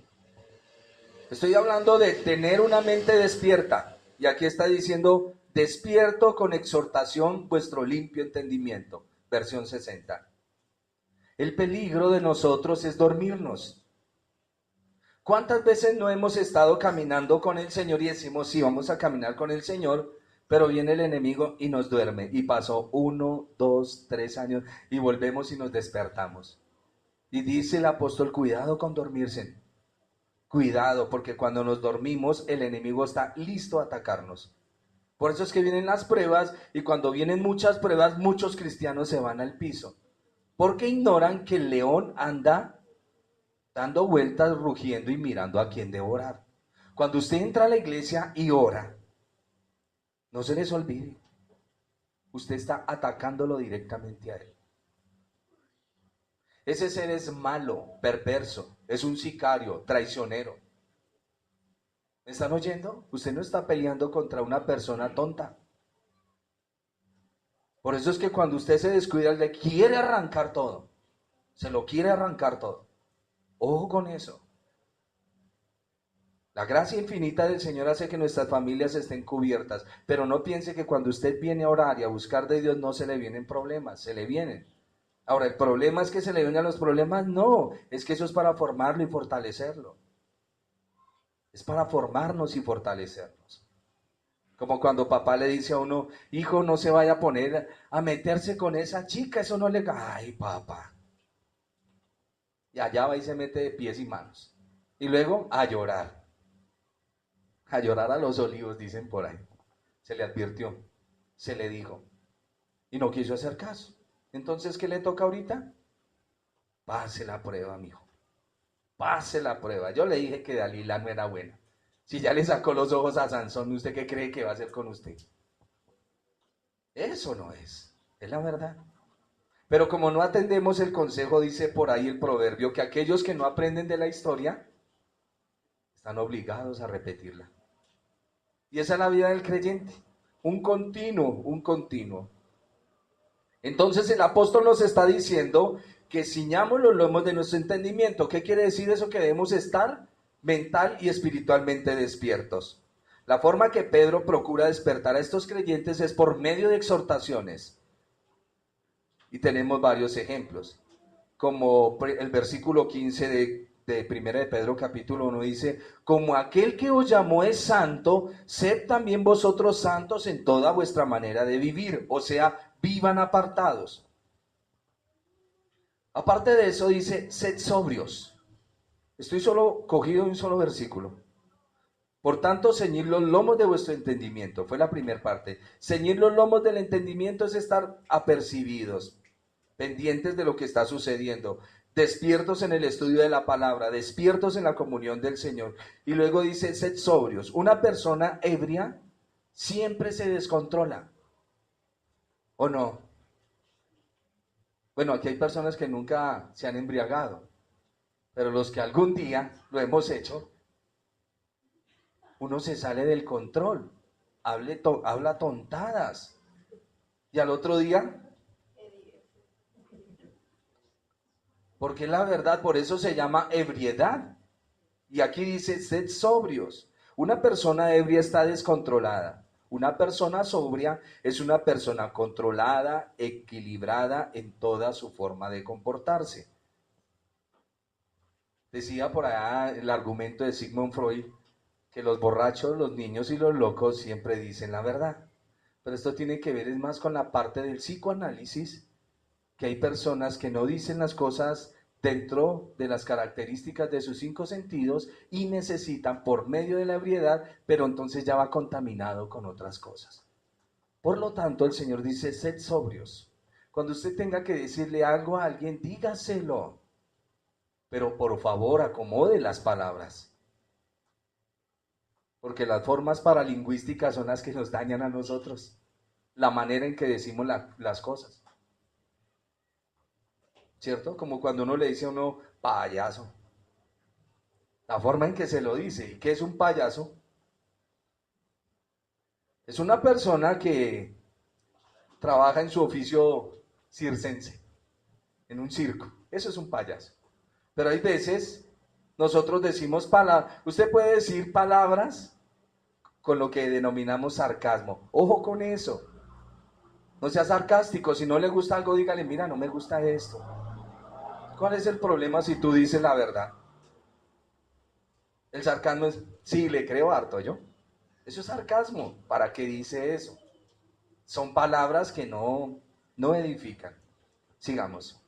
Estoy hablando de tener una mente despierta. Y aquí está diciendo, despierto con exhortación vuestro limpio entendimiento. Versión 60. El peligro de nosotros es dormirnos. ¿Cuántas veces no hemos estado caminando con el Señor y decimos, sí, vamos a caminar con el Señor, pero viene el enemigo y nos duerme? Y pasó 1, 2, 3 años y volvemos y nos despertamos. Y dice el apóstol, cuidado con dormirse. Cuidado, porque cuando nos dormimos, el enemigo está listo a atacarnos. Por eso es que vienen las pruebas, y cuando vienen muchas pruebas, muchos cristianos se van al piso. Porque ignoran que el león anda dando vueltas, rugiendo y mirando a quién devorar. Cuando usted entra a la iglesia y ora, no se les olvide, usted está atacándolo directamente a él. Ese ser es malo, perverso, es un sicario, traicionero. ¿Me están oyendo? Usted no está peleando contra una persona tonta. Por eso es que cuando usted se descuida, le quiere arrancar todo. Se lo quiere arrancar todo. Ojo con eso. La gracia infinita del Señor hace que nuestras familias estén cubiertas, pero no piense que cuando usted viene a orar y a buscar de Dios no se le vienen problemas, se le vienen. Ahora, ¿el problema es que se le vengan los problemas? No, es que eso es para formarlo y fortalecerlo. Es para formarnos y fortalecernos. Como cuando papá le dice a uno, hijo, no se vaya a poner a meterse con esa chica, eso no le... Ay, papá. Y allá va y se mete de pies y manos. Y luego a llorar. A llorar a los olivos, dicen por ahí. Se le advirtió, se le dijo. Y no quiso hacer caso. Entonces, ¿qué le toca ahorita? Pase la prueba, mijo. Pase la prueba. Yo le dije que Dalila no era buena. Si ya le sacó los ojos a Sansón, ¿usted qué cree que va a hacer con usted? Eso no es la verdad. Pero como no atendemos el consejo, dice por ahí el proverbio, que aquellos que no aprenden de la historia están obligados a repetirla. Y esa es la vida del creyente, un continuo, un continuo. Entonces el apóstol nos está diciendo que ciñamos los lomos de nuestro entendimiento. ¿Qué quiere decir eso? Que debemos estar mental y espiritualmente despiertos. La forma que Pedro procura despertar a estos creyentes es por medio de exhortaciones. Y tenemos varios ejemplos. Como el versículo 15 de 1 de Pedro capítulo 1 dice, como aquel que os llamó es santo, sed también vosotros santos en toda vuestra manera de vivir. O sea, vivan apartados. Aparte de eso dice, sed sobrios. Estoy solo cogido en un solo versículo. Por tanto, ceñid los lomos de vuestro entendimiento. Fue la primera parte. Ceñid los lomos del entendimiento es estar apercibidos, pendientes de lo que está sucediendo, despiertos en el estudio de la palabra, despiertos en la comunión del Señor. Y luego dice, sed sobrios. Una persona ebria siempre se descontrola. ¿O no? Bueno, aquí hay personas que nunca se han embriagado, pero los que algún día lo hemos hecho, uno se sale del control, habla tontadas, y al otro día, porque la verdad, por eso se llama ebriedad, y aquí dice, sed sobrios. Una persona ebria está descontrolada. Una persona sobria es una persona controlada, equilibrada en toda su forma de comportarse. Decía por allá el argumento de Sigmund Freud que los borrachos, los niños y los locos siempre dicen la verdad. Pero esto tiene que ver es más con la parte del psicoanálisis, que hay personas que no dicen las cosas dentro de las características de sus 5 sentidos y necesitan por medio de la ebriedad, pero entonces ya va contaminado con otras cosas. Por lo tanto, el Señor dice, sed sobrios. Cuando usted tenga que decirle algo a alguien, dígaselo, pero por favor acomode las palabras. Porque las formas paralingüísticas son las que nos dañan a nosotros, la manera en que decimos las cosas. ¿cierto? Como cuando uno le dice a uno payaso. La forma en que se lo dice. ¿Y qué es un payaso? Es una persona que trabaja en su oficio circense, en un circo. Eso es un payaso. Pero hay veces nosotros decimos palabras. Usted puede decir palabras con lo que denominamos sarcasmo. Ojo con eso. No sea sarcástico. Si no le gusta algo, dígale, mira, no me gusta esto. ¿Cuál es el problema si tú dices la verdad? El sarcasmo es, sí, le creo harto yo. Eso es sarcasmo. ¿Para qué dice eso? Son palabras que no edifican. Sigamos.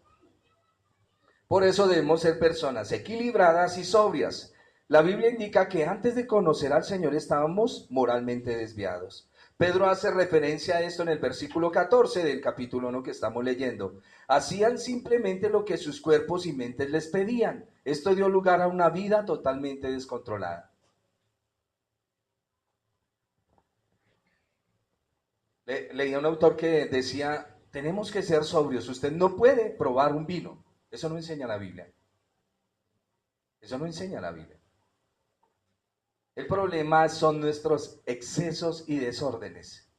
Por eso debemos ser personas equilibradas y sobrias. La Biblia indica que antes de conocer al Señor estábamos moralmente desviados. Pedro hace referencia a esto en el versículo 14 del capítulo 1 que estamos leyendo. Hacían simplemente lo que sus cuerpos y mentes les pedían. Esto dio lugar a una vida totalmente descontrolada. Leía un autor que decía, tenemos que ser sobrios. Usted no puede probar un vino. Eso no enseña la Biblia. Eso no enseña la Biblia. El problema son nuestros excesos y desórdenes.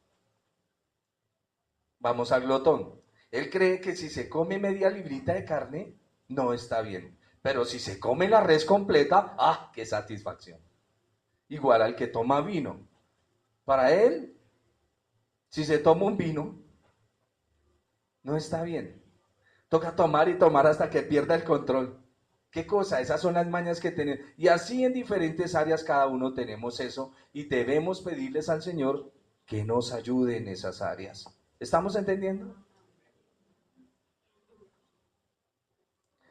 Vamos al glotón. Él cree que si se come media librita de carne, no está bien. Pero si se come la res completa, ¡ah, qué satisfacción! Igual al que toma vino. Para él, si se toma un vino, no está bien. Toca tomar y tomar hasta que pierda el control. ¿Qué cosa? Esas son las mañas que tenemos. Y así en diferentes áreas cada uno tenemos eso y debemos pedirles al Señor que nos ayude en esas áreas. ¿Estamos entendiendo?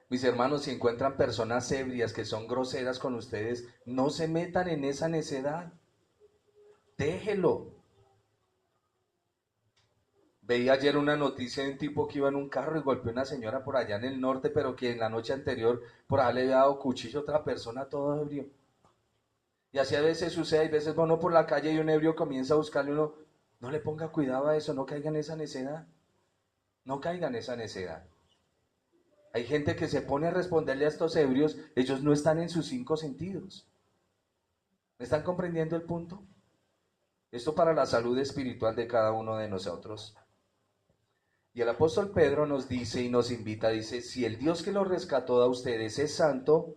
Mis hermanos, si encuentran personas ebrias que son groseras con ustedes, no se metan en esa necedad. Déjelo. Veía ayer una noticia de un tipo que iba en un carro y golpeó a una señora por allá en el norte, pero que en la noche anterior por ahí le había dado cuchillo a otra persona todo ebrio. Y así a veces sucede, hay veces uno por la calle y un ebrio comienza a buscarle uno, no le ponga cuidado a eso, no caiga en esa necedad. No caiga en esa necedad. Hay gente que se pone a responderle a estos ebrios, ellos no están en sus 5 sentidos. ¿Me están comprendiendo el punto? Esto para la salud espiritual de cada uno de nosotros. Y el apóstol Pedro nos dice y nos invita, dice, si el Dios que los rescató a ustedes es santo,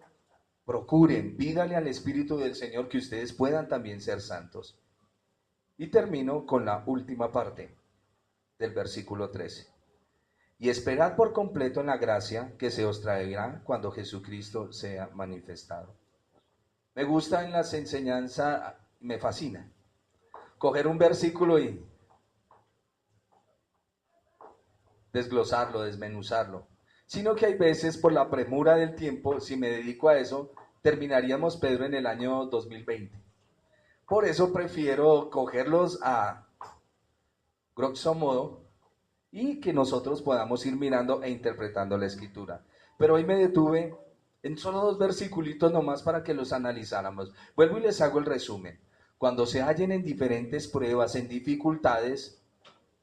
procuren, pídanle al Espíritu del Señor que ustedes puedan también ser santos. Y termino con la última parte del versículo 13. Y esperad por completo en la gracia que se os traerá cuando Jesucristo sea manifestado. Me gusta en las enseñanzas, me fascina, coger un versículo y desglosarlo, desmenuzarlo. Sino que hay veces por la premura del tiempo, si me dedico a eso, terminaríamos, Pedro, en el año 2020. Por eso prefiero cogerlos a grosso modo y que nosotros podamos ir mirando e interpretando la escritura. Pero hoy me detuve en solo 2 versículos nomás para que los analizáramos. Vuelvo y les hago el resumen. Cuando se hallen en diferentes pruebas, en dificultades,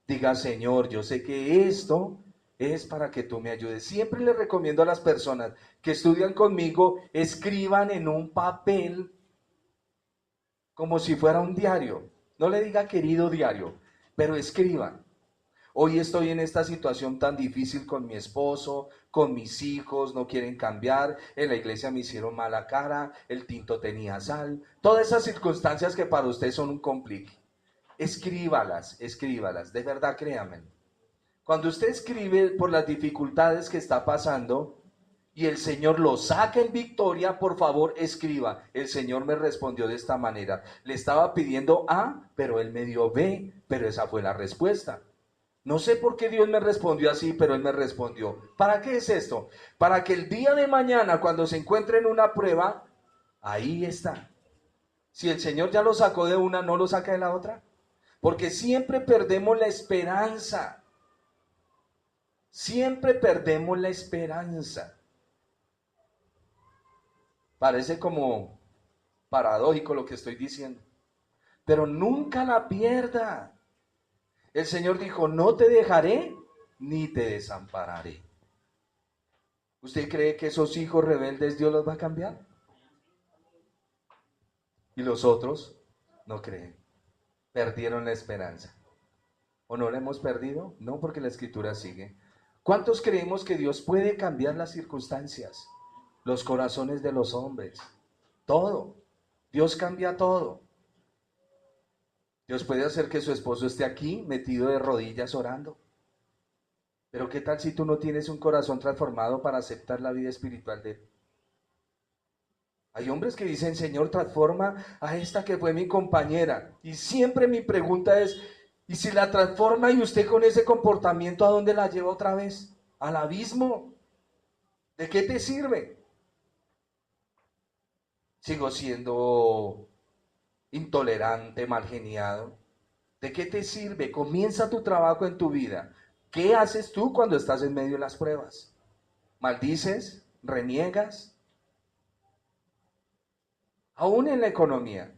diga, Señor, yo sé que esto es para que tú me ayudes. Siempre les recomiendo a las personas que estudian conmigo, escriban en un papel como si fuera un diario. No le diga querido diario, pero escriban. Hoy estoy en esta situación tan difícil con mi esposo, con mis hijos, no quieren cambiar, en la iglesia me hicieron mala cara, el tinto tenía sal, todas esas circunstancias que para usted son un complique. Escríbalas, escríbalas, de verdad créanme. Cuando usted escribe por las dificultades que está pasando y el Señor lo saca en victoria, por favor escriba. El Señor me respondió de esta manera. Le estaba pidiendo A, pero Él me dio B, pero esa fue la respuesta. No sé por qué Dios me respondió así, pero Él me respondió. ¿Para qué es esto? Para que el día de mañana, cuando se encuentre en una prueba, ahí está. Si el Señor ya lo sacó de una, ¿no lo saca de la otra? Porque siempre perdemos la esperanza. Siempre perdemos la esperanza. Parece como paradójico lo que estoy diciendo. Pero nunca la pierda. El Señor dijo, no te dejaré ni te desampararé. ¿Usted cree que esos hijos rebeldes Dios los va a cambiar? Y los otros no creen. Perdieron la esperanza. ¿O no la hemos perdido? No, porque la escritura sigue. ¿Cuántos creemos que Dios puede cambiar las circunstancias? Los corazones de los hombres. Todo. Dios cambia todo. Dios puede hacer que su esposo esté aquí metido de rodillas orando. Pero ¿qué tal si tú no tienes un corazón transformado para aceptar la vida espiritual de él? Hay hombres que dicen, Señor, transforma a esta que fue mi compañera. Y siempre mi pregunta es, ¿y si la transforma y usted con ese comportamiento a dónde la lleva otra vez? ¿Al abismo? ¿De qué te sirve? Sigo siendo intolerante, malgeniado. ¿De qué te sirve? Comienza tu trabajo en tu vida. ¿Qué haces tú cuando estás en medio de las pruebas? ¿Maldices? ¿Reniegas? Aún en la economía.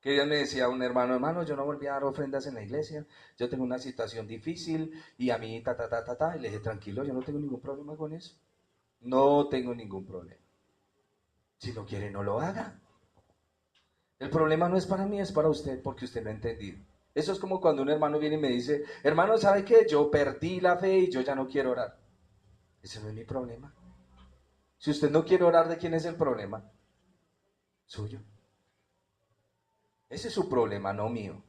Que Dios me decía un hermano, yo no volví a dar ofrendas en la iglesia, yo tengo una situación difícil y a mí y le dije, tranquilo, yo no tengo ningún problema con eso. No tengo ningún problema. Si no quiere, no lo haga. El problema no es para mí, es para usted, porque usted no ha entendido. Eso es como cuando un hermano viene y me dice, hermano, ¿sabe qué? Yo perdí la fe y yo ya no quiero orar. Ese no es mi problema. Si usted no quiere orar, ¿de quién es el problema? Suyo. Ese es su problema, no mío.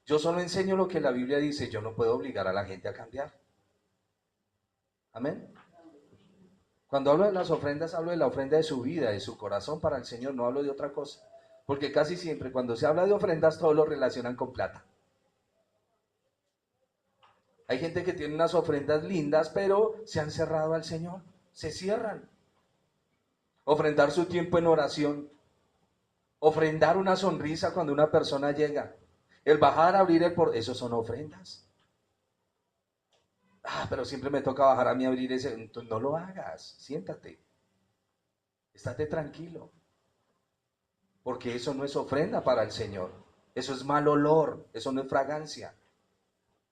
Yo solo enseño lo que la Biblia dice, yo no puedo obligar a la gente a cambiar. Amén. Cuando hablo de las ofrendas, hablo de la ofrenda de su vida, de su corazón para el Señor, no hablo de otra cosa. Porque casi siempre cuando se habla de ofrendas, todos lo relacionan con plata. Hay gente que tiene unas ofrendas lindas, pero se han cerrado al Señor, se cierran. Ofrendar su tiempo en oración, ofrendar una sonrisa cuando una persona llega, el bajar, abrir el por, esos son ofrendas. Pero siempre me toca bajar a mí a abrir ese, entonces no lo hagas, siéntate, estate tranquilo, porque eso no es ofrenda para el Señor, eso es mal olor, eso no es fragancia.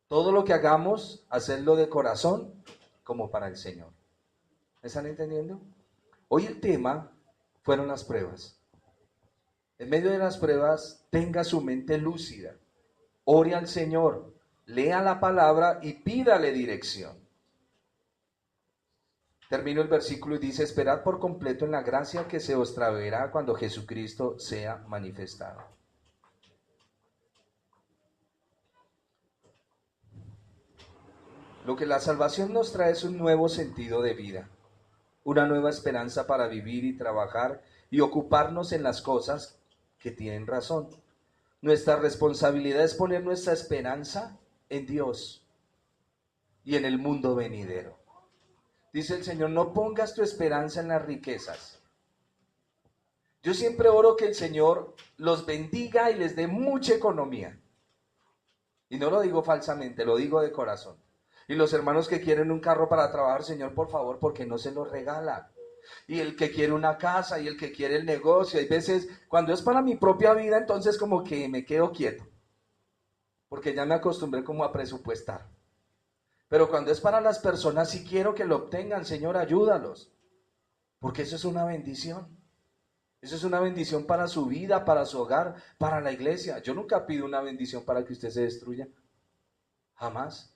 Todo lo que hagamos, hacerlo de corazón como para el Señor. ¿Me están entendiendo? Hoy el tema fueron las pruebas. En medio de las pruebas, tenga su mente lúcida, ore al Señor, lea la palabra y pídale dirección. Termino el versículo y dice, esperad por completo en la gracia que se os traerá cuando Jesucristo sea manifestado. Lo que la salvación nos trae es un nuevo sentido de vida, una nueva esperanza para vivir y trabajar y ocuparnos en las cosas que tienen razón. Nuestra responsabilidad es poner nuestra esperanza en Dios y en el mundo venidero. Dice el Señor, no pongas tu esperanza en las riquezas. Yo siempre oro que el Señor los bendiga y les dé mucha economía. Y no lo digo falsamente, lo digo de corazón. Y los hermanos que quieren un carro para trabajar, Señor, por favor, porque no se los regala. Y el que quiere una casa y el que quiere el negocio. Hay veces, cuando es para mi propia vida, entonces como que me quedo quieto. Porque ya me acostumbré como a presupuestar. Pero cuando es para las personas, sí quiero que lo obtengan, Señor, ayúdalos. Porque eso es una bendición. Eso es una bendición para su vida, para su hogar, para la iglesia. Yo nunca pido una bendición para que usted se destruya. Jamás.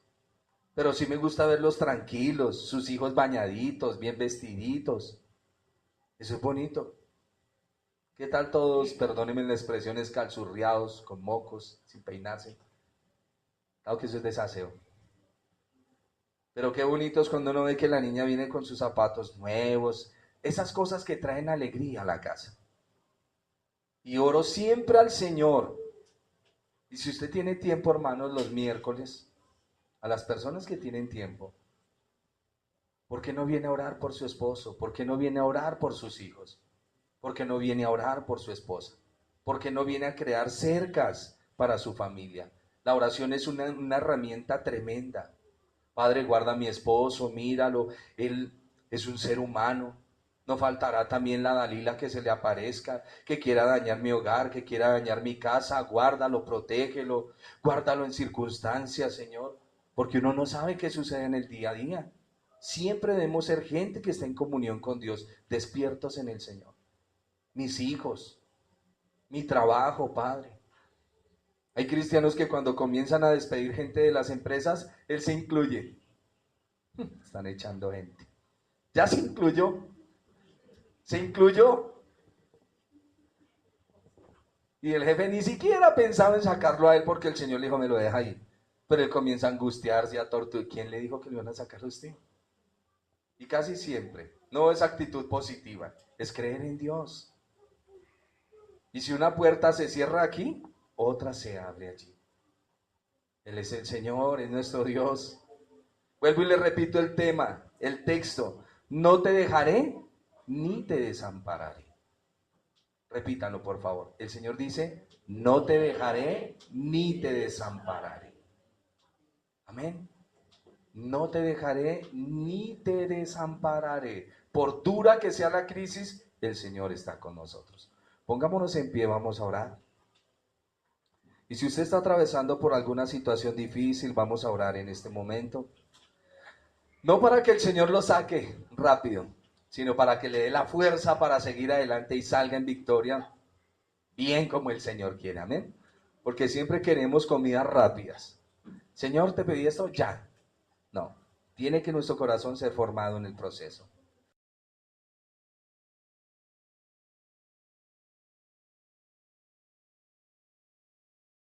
Pero sí me gusta verlos tranquilos, sus hijos bañaditos, bien vestiditos. Eso es bonito. ¿Qué tal todos, perdónenme la expresión, escalzurriados, con mocos, sin peinarse? Claro que eso es desaseo. Pero qué bonito es cuando uno ve que la niña viene con sus zapatos nuevos, esas cosas que traen alegría a la casa. Y oro siempre al Señor. Y si usted tiene tiempo, hermanos, los miércoles, a las personas que tienen tiempo, ¿por qué no viene a orar por su esposo? ¿Por qué no viene a orar por sus hijos? ¿Por qué no viene a orar por su esposa? ¿Por qué no viene a crear cercas para su familia? La oración es una herramienta tremenda. Padre, guarda a mi esposo, míralo, él es un ser humano. No faltará también la Dalila que se le aparezca, que quiera dañar mi hogar, que quiera dañar mi casa. Guárdalo, protégelo, guárdalo en circunstancias, Señor, porque uno no sabe qué sucede en el día a día. Siempre debemos ser gente que está en comunión con Dios, despiertos en el Señor. Mis hijos, mi trabajo, Padre. Hay cristianos que cuando comienzan a despedir gente de las empresas, Él se incluye. Están echando gente. Ya se incluyó. Se incluyó. Y el jefe ni siquiera pensaba en sacarlo a él porque el Señor le dijo, me lo deja ahí. Pero él comienza a angustiarse, a torturar. ¿Quién le dijo que lo iban a sacar a usted? Y casi siempre, no es actitud positiva, es creer en Dios. Y si una puerta se cierra aquí, otra se abre allí. Él es el Señor, es nuestro Dios. Vuelvo y le repito el tema, el texto. No te dejaré ni te desampararé. Repítalo, por favor. El Señor dice, no te dejaré ni te desampararé. Amén. No te dejaré ni te desampararé. Por dura que sea la crisis, el Señor está con nosotros. Pongámonos en pie, vamos a orar. Y si usted está atravesando por alguna situación difícil, vamos a orar en este momento. No para que el Señor lo saque rápido, sino para que le dé la fuerza para seguir adelante y salga en victoria, bien como el Señor quiere, amén. Porque siempre queremos comidas rápidas. Señor, te pedí esto ya. No, tiene que nuestro corazón ser formado en el proceso.